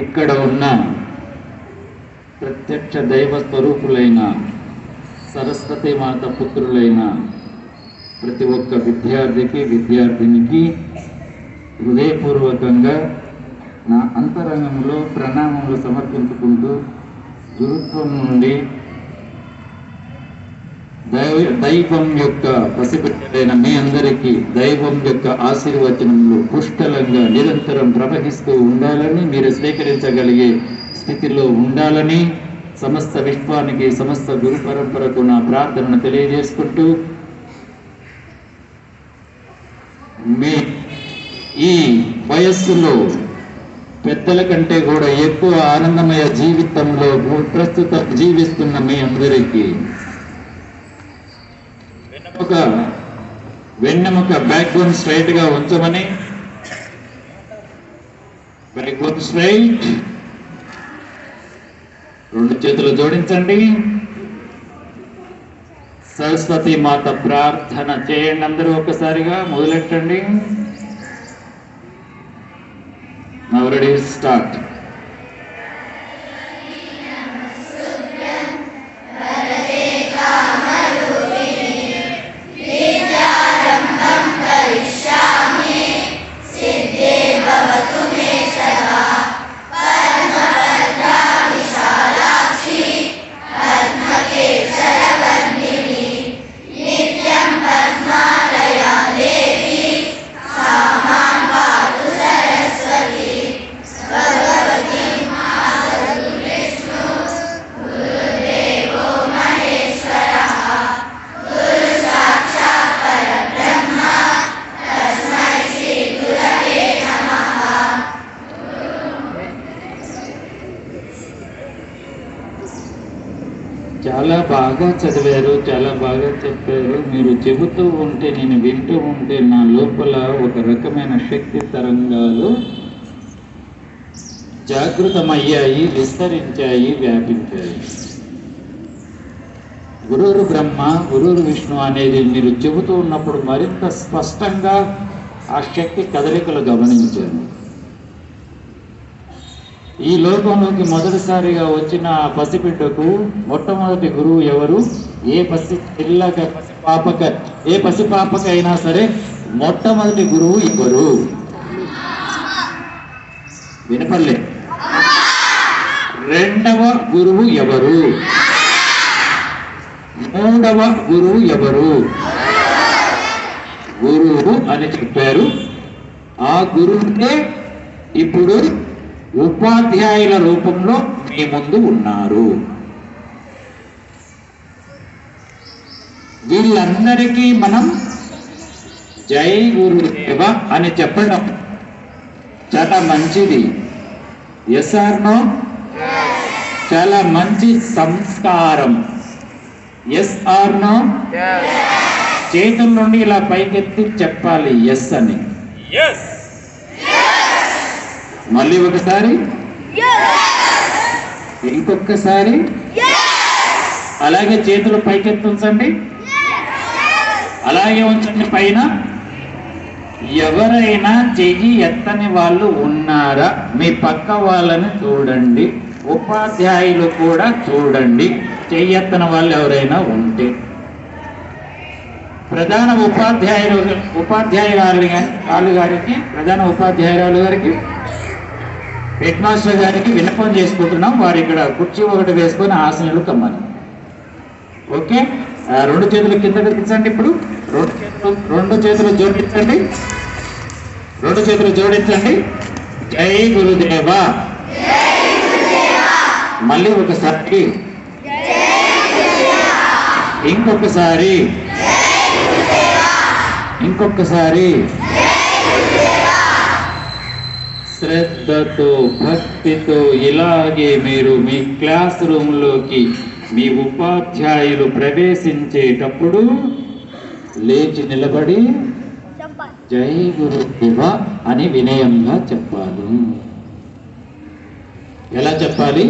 ఇక్కడ ఉన్న ప్రత్యక్ష దైవ స్వరూపులైన సరస్వతి మాత పుత్రులైన ప్రతి ఒక్క విద్యార్థికి విద్యార్థినికి హృదయపూర్వకంగా నా అంతరంగంలో ప్రణామములు సమర్పించుకుంటూ గురుత్వం నుండి దైవం యొక్క పసిబిడ్డలైన మీ అందరికీ దైవం యొక్క ఆశీర్వచనములు పుష్కలంగా నిరంతరం ప్రవహిస్తూ ఉండాలని, మీరు స్వీకరించగలిగే స్థితిలో ఉండాలని సమస్త విశ్వానికి సమస్త గురు పరంపరకు నా ప్రార్థనను తెలియజేసుకుంటూ మీ ఈ వయస్సులో పెద్దల కంటే కూడా ఎక్కువ ఆనందమయ జీవితంలో ప్రస్తుతం జీవిస్తున్న మీ అందరికీ వెన్నెముక బ్యాక్ బోన్ స్ట్రైట్ గా ఉంచమని, బ్యాక్ బోన్ స్ట్రైట్, రెండు చేతులు జోడించండి. సరస్వతి మాత ప్రార్థన చేయండి. అందరూ ఒక్కసారిగా మొదలెట్టండి. Now ready, start. చాలా బాగా చదివారు, చాలా బాగా చెప్పారు. మీరు చెబుతూ ఉంటే, నేను వింటూ ఉంటే నా లోపల ఒక రకమైన శక్తి తరంగాలు జాగృతమయ్యాయి, విస్తరించాయి, వ్యాపించాయి. గురువురు బ్రహ్మ, గురువురు విష్ణు అనేది మీరు చెబుతూ ఉన్నప్పుడు మరింత స్పష్టంగా ఆ శక్తి కదలికలు గమనించాను. ఈ లోకంలోకి మొదటిసారిగా వచ్చిన ఆ పసిబిడ్డకు మొట్టమొదటి గురువు ఎవరు? ఏ పసిపాపకైనా సరే మొట్టమొదటి గురువు ఎవరు? వినపల్లే. రెండవ గురువు ఎవరు? మూడవ గురువు ఎవరు? గురువు అని చెప్పారు. ఆ గురువునే ఇప్పుడు ఉపాధ్యాయుల రూపంలో మీ ముందు ఉన్నారు. వీళ్ళందరికీ మనం జై గురుదేవ అని చెప్పడం చాలా మంచిది. Yes or no? చాలా మంచి సంస్కారం. Yes or no? చేతుల నుండి ఇలా పైకెత్తి చెప్పాలి ఎస్ అని. మళ్ళీ ఒకసారి, ఇంకొకసారి, అలాగే చేతులు పైకెత్తి ఉంచండి, అలాగే ఉంచండి పైన. ఎవరైనా చెయ్యి ఎత్తని వాళ్ళు ఉన్నారా? మీ పక్క వాళ్ళని చూడండి, ఉపాధ్యాయులు కూడా చూడండి. చెయ్యి ఎత్తని వాళ్ళు ఎవరైనా ఉంటే ప్రధాన ఉపాధ్యాయురాలు గారికి, ప్రధాన ఉపాధ్యాయురాలు గారికి, హెడ్ మాస్టర్ గారికి విన్నపం చేసుకుంటున్నాం. వారు ఇక్కడ కుర్చీ ఒకటి వేసుకొని ఆసనాలు కమ్మని. ఓకే, రెండు చేతులు కిందకి దించండి. ఇప్పుడు రెండు చేతులు జోడించండి, రెండు చేతులు జోడించండి. జై గురుదేవ. మళ్ళీ ఒకసారి, ఇంకొకసారి, ఇంకొకసారి. శ్రద్ధతో, భక్తితో ఇలాగే మీరు మీ క్లాస్ రూమ్లోకి మీ ఉపాధ్యాయులు ప్రవేశించేటప్పుడు లేచి నిలబడి జై గురుదేవ అని వినయంగా చెప్పాలి. ఎలా చెప్పాలి?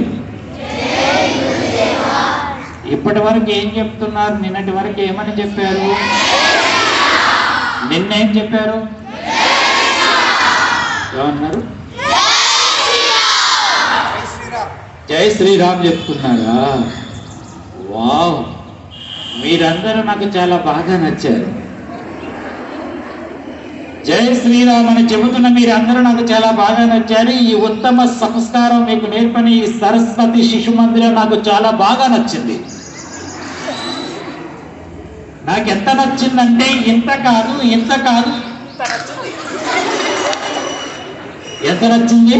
ఇప్పటి వరకు ఏం చెప్తున్నారు? నిన్నటి వరకు ఏమని చెప్పారు? నిన్నేం చెప్పారు? ఏమన్నారు? జై శ్రీరామ్ చెప్తున్నారా? వావ్, మీరందరూ నాకు చాలా బాగా నచ్చారు. జై శ్రీరామ్ అని చెబుతున్న మీరందరూ నాకు చాలా బాగా నచ్చారు. ఈ ఉత్తమ సంస్కారం మీకు నేర్పని ఈ సరస్వతి శిశు మందిరం నాకు చాలా బాగా నచ్చింది. నాకు ఎంత నచ్చిందంటే ఇంత కాదు ఇంత కాదు, ఎంత నచ్చింది?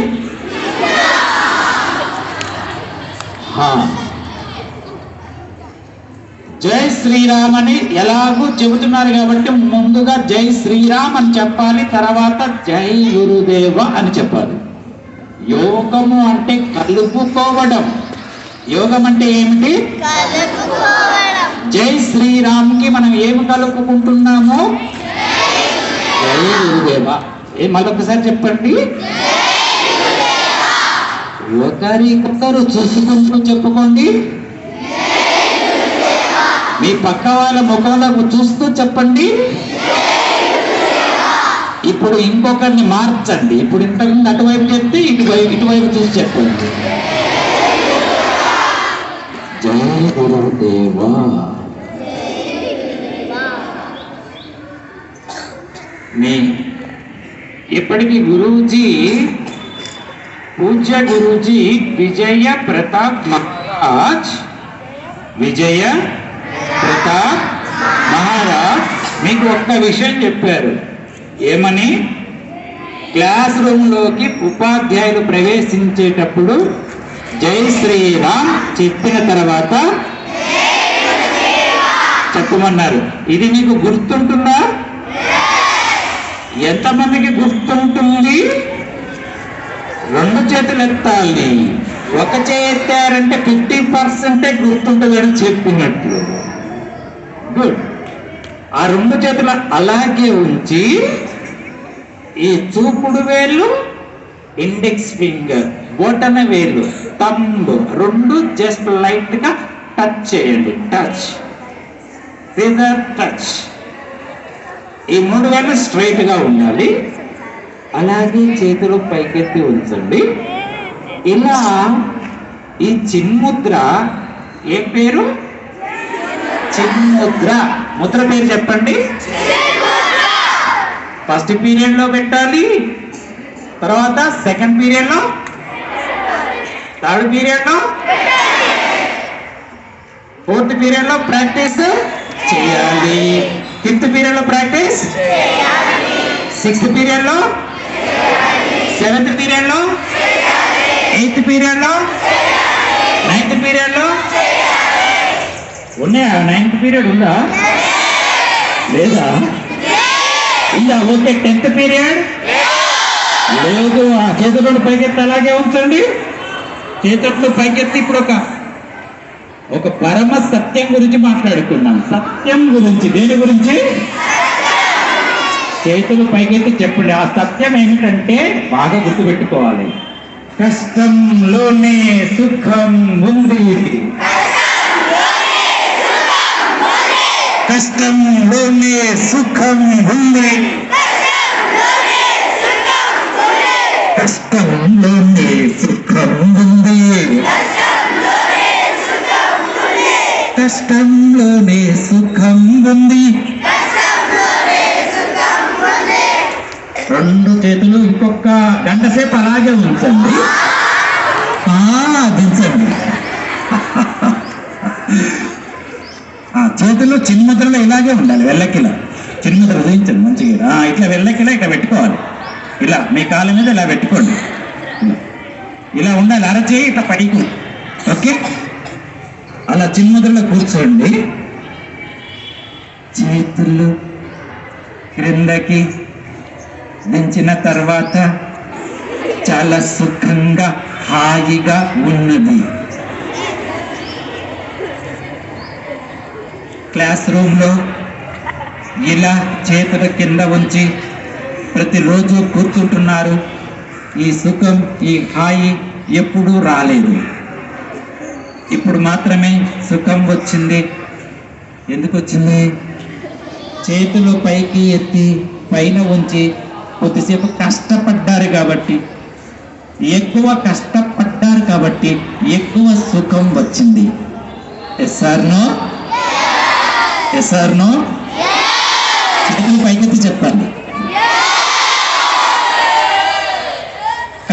జై శ్రీరామ్ అని ఎలాగూ చెబుతున్నారు కాబట్టి ముందుగా జై శ్రీరామ్ అని చెప్పాలి, తర్వాత జై గురుదేవ అని చెప్పాలి. యోగము అంటే కలుపుకోవడం. యోగం అంటే ఏమిటి? జై శ్రీరామ్కి మనం ఏమి కలుపుకుంటున్నాము? జై గురుదేవ. మరొకసారి చెప్పండి. ఒకరికొకరు చూసుకుంటూ చెప్పుకోండి. మీ పక్క వాళ్ళ ముఖంలోకి చూస్తూ చెప్పండి. ఇప్పుడు ఇంకొకరిని మార్చండి. ఇప్పుడు ఇంతకుముందు అటువైపు చెప్తే ఇటువైపు చూసి చెప్పండి. జై గురుదేవా. ఇప్పటికి గురూజీ, పూజ్య గురూజీ విజయ ప్రతాప్ మహారాజ్, విజయ ప్రతాప్ మహారాజ్ మీకు ఒక్క విషయం చెప్పారు. ఏమని? క్లాస్ రూమ్లోకి ఉపాధ్యాయులు ప్రవేశించేటప్పుడు జై శ్రీరామ్ చెప్పిన తర్వాత చెప్పమన్నారు. ఇది మీకు గుర్తుంటుందా? ఎంతమందికి గుర్తుంటుంది? 2 చేతులు ఎత్తాలి. ఒక చేయి ఎత్తారంటే 50% గుర్తుంటుందని చెప్పినట్లు. గుడ్. ఆ 2 చేతులు అలాగే ఉంచి ఈ చూపుడు వేలు, ఇండెక్స్ ఫింగర్, బొటన వేలు, థంబ్ 2 జస్ట్ లైట్ గా టచ్ చేయండి. Touch, finger touch. ఈ 3 వేలు స్ట్రైట్ గా ఉండాలి. అలాగే చేతులు పైకెత్తి ఉంచండి. ఇలా ఈ చిన్ముద్ర ఏ పేరు? చిన్ముద్ర. ముద్ర పేరు చెప్పండి. ఫస్ట్ పీరియడ్ లో పెట్టాలి, తర్వాత సెకండ్ పీరియడ్ లో, థర్డ్ పీరియడ్ లో, ఫోర్త్ పీరియడ్ లో ప్రాక్టీస్ చేయాలి. 5th పీరియడ్ లో ప్రాక్టీస్, 6th పీరియడ్ లో, 7th పీరియడ్ లో, 8th పీరియడ్ లో, 9th పీరియడ్ లో ఉన్నాయా? 9th పీరియడ్ ఉందా లేదా? ఉందా? ఓకే. 10th పీరియడ్ లేదు. ఆ చేతులను పైకెత్తి అలాగే ఉంచండి. చేతులను పైకెత్తి ఇప్పుడు ఒక పరమ సత్యం గురించి మాట్లాడుకున్నాం. సత్యం గురించి. దేని గురించి? చేతులు పైకెత్తి చెప్పండి. ఆ సత్యం ఏమిటంటే బాగా గుర్తుపెట్టుకోవాలి. కష్టంలోనే సుఖం ఉంది. కష్టంలోనే సుఖం ఉంది. కష్టంలోనే సుఖం ఉంది. కష్టంలోనే సుఖం ఉంది. 2 చేతులు ఇంకొక గంట సేపు అలాగే ఉంచండి. దించండి. చేతులు చిన్ముద్రలో ఇలాగే ఉండాలి. వెళ్ళకిలా చిన్ముద్ర ఉదయించండి మంచిగా. ఇట్లా వెళ్ళకిలా ఇట్లా పెట్టుకోవాలి. ఇలా మీ కాళ్ళ మీద ఇలా పెట్టుకోండి. ఇలా ఉండాలి. అరచేయి ఇట్లా పైకి. ఓకే. అలా చిన్ముద్రలో కూర్చోండి. చేతులు క్రిందకి దించిన తర్వాత చాలా సుఖంగా హాయిగా ఉన్నది. క్లాస్ రూమ్లో ఇలా చేతుల కింద ఉంచి ప్రతిరోజు కూర్చుంటున్నారు. ఈ సుఖం, ఈ హాయి ఎప్పుడూ రాలేదు. ఇప్పుడు మాత్రమే సుఖం వచ్చింది. ఎందుకు వచ్చింది? చేతులు పైకి ఎత్తి పైన ఉంచి కొద్దిసేపు కష్టపడ్డారు కాబట్టి. ఎక్కువ కష్టపడ్డారు కాబట్టి ఎక్కువ సుఖం వచ్చింది. Yes or no? Yes or no? చేతులు పైకెత్తి చెప్పండి.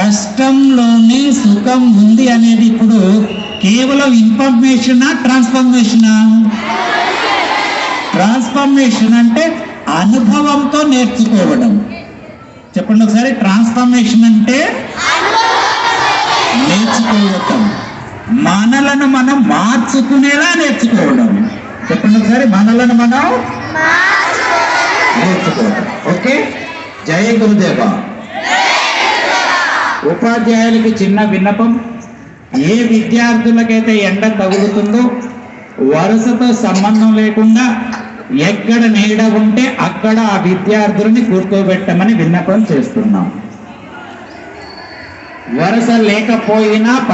కష్టంలోనే సుఖం ఉంది అనేది ఇప్పుడు కేవలం ఇన్ఫర్మేషనా ట్రాన్స్ఫర్మేషనా? ట్రాన్స్ఫర్మేషన్ అంటే అనుభవంతో నేర్చుకోవడం. చెప్పండి ఒకసారి. ట్రాన్స్ఫర్మేషన్ అంటే నేర్చుకోవటం, మనలను మనం మార్చుకునేలా నేర్చుకోవడం. చెప్పండి ఒకసారి. మనలను మనం నేర్చుకోవడం. ఓకే. జయ గురుదేవ. ఉపాధ్యాయులకి చిన్న విన్నపం. ఏ విద్యార్థులకైతే ఎండ తగులుతుందో వరుసతో సంబంధం లేకుండా ఎక్కడ నీడ ఉంటే అక్కడ ఆ విద్యార్థులని కూర్చోబెట్టమని విన్నపం చేస్తున్నాం. వరుస లేకపోయినా